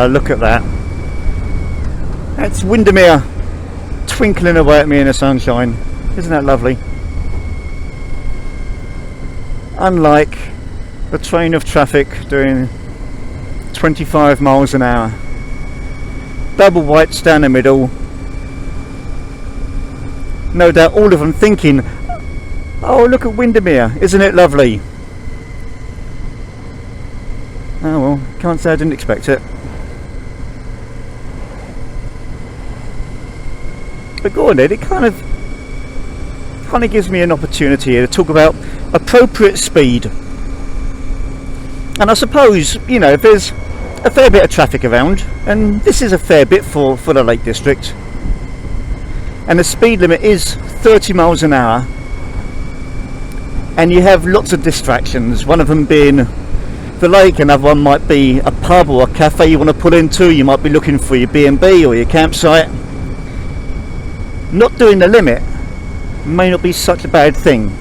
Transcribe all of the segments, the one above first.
Look at that. That's Windermere twinkling away at me in the sunshine. Isn't that lovely? Unlike the train of traffic doing 25 miles an hour. Double whites down the middle. No doubt all of them thinking, oh, look at Windermere, isn't it lovely? Oh well, can't say I didn't expect it. But go on then, it kind of gives me an opportunity here to talk about appropriate speed. And I suppose, you know, if there's a fair bit of traffic around, and this is a fair bit for the Lake District, and the speed limit is 30 miles an hour, and you have lots of distractions, one of them being the lake, another one might be a pub or a cafe you want to pull into, you might be looking for your B&B or your campsite. Not doing the limit may not be such a bad thing.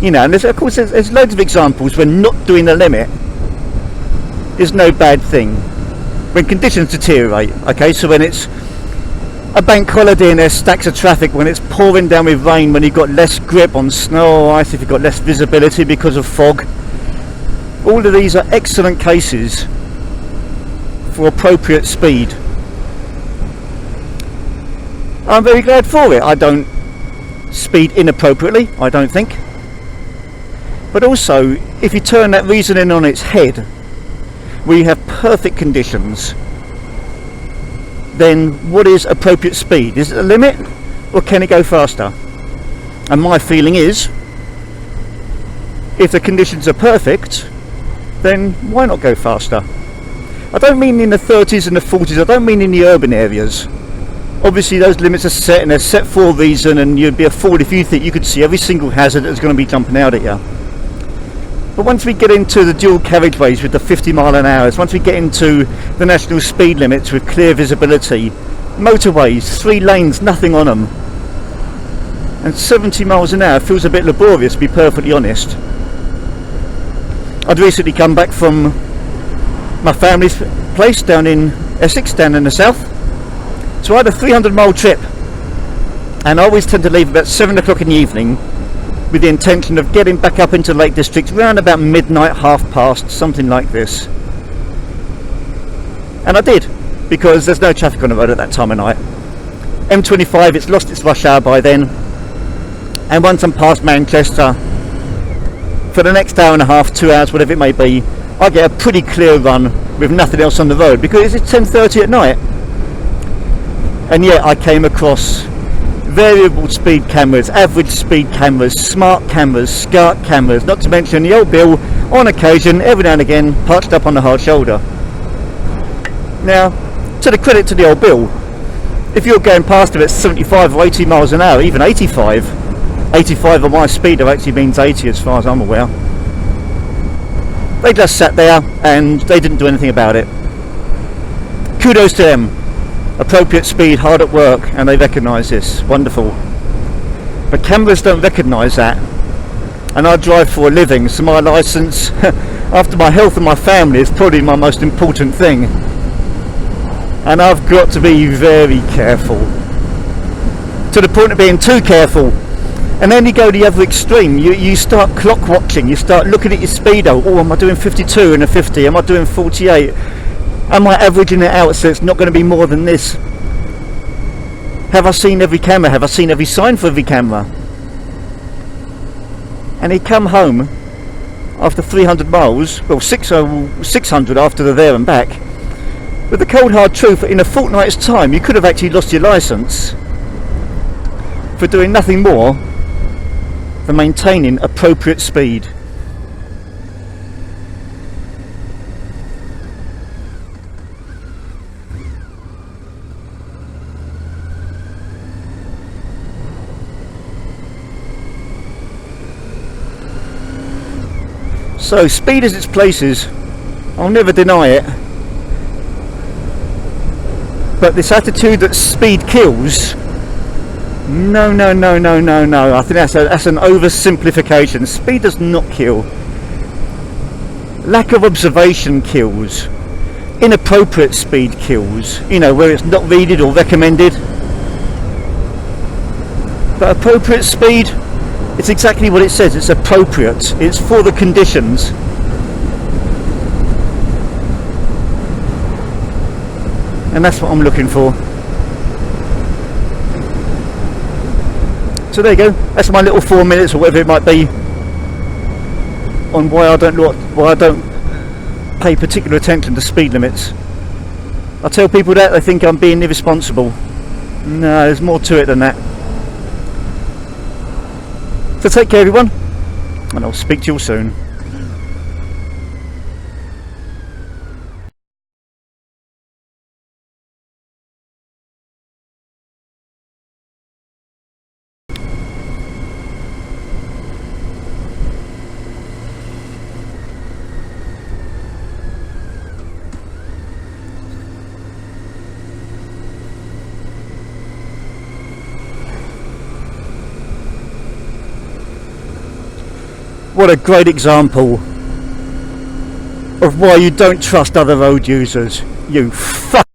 You know, and there's loads of examples when not doing the limit is no bad thing. When conditions deteriorate, okay, so when it's a bank holiday and there's stacks of traffic, when it's pouring down with rain, when you've got less grip on snow or ice, if you've got less visibility because of fog. All of these are excellent cases for appropriate speed. I'm very glad for it. I don't speed inappropriately, I don't think. But also, if you turn that reasoning on its head, where you have perfect conditions, then what is appropriate speed? Is it a limit, or can it go faster? And my feeling is, if the conditions are perfect, then why not go faster? I don't mean in the 30s and the 40s, I don't mean in the urban areas. Obviously those limits are set, and they're set for a reason, and you'd be a fool if you think you could see every single hazard that's going to be jumping out at you. But once we get into the dual carriageways with the 50 mile an hour, once we get into the national speed limits with clear visibility, motorways, 3 lanes, nothing on them, and 70 miles an hour feels a bit laborious, to be perfectly honest. I'd recently come back from my family's place down in Essex, down in the south. So I had a 300-mile trip, and I always tend to leave about 7 o'clock in the evening with the intention of getting back up into Lake District around about midnight, 1:30, something like this. And I did, because there's no traffic on the road at that time of night. M25, it's lost its rush hour by then, and once I'm past Manchester, for the next hour and a half, 2 hours, whatever it may be, I get a pretty clear run with nothing else on the road, because it's 10:30 at night. And yet I came across variable speed cameras, average speed cameras, smart cameras, SCART cameras, not to mention the old Bill, on occasion, every now and again, perched up on the hard shoulder. Now, to the credit to the old Bill, if you're going past them at 75 or 80 miles an hour, even 85 on my speedo actually means 80 as far as I'm aware. They just sat there and they didn't do anything about it. Kudos to them. Appropriate speed, hard at work, and they recognise this. Wonderful. But cameras don't recognise that. And I drive for a living, so my licence, after my health and my family, is probably my most important thing. And I've got to be very careful. To the point of being too careful. And then you go the other extreme. You start clock watching. You start looking at your speedo. Oh, am I doing 52 in a 50? Am I doing 48? Am I averaging it out so it's not going to be more than this? Have I seen every camera? Have I seen every sign for every camera? And he come home after 300 miles, well 600 after they're there and back, with the cold hard truth that in a fortnight's time you could have actually lost your licence for doing nothing more than maintaining appropriate speed. So speed has its places, I'll never deny it, but this attitude that speed kills, no, I think that's an oversimplification. Speed does not kill. Lack of observation kills. inappropriate speed kills, you know, where it's not needed or recommended. But appropriate speed, it's exactly what it says. It's appropriate. It's for the conditions. And that's what I'm looking for. So there you go. That's my little 4 minutes or whatever it might be on why I don't pay particular attention to speed limits. I tell people that, they think I'm being irresponsible. No, there's more to it than that. So take care everyone, and I'll speak to you all soon. What a great example of why you don't trust other road users, you fuck.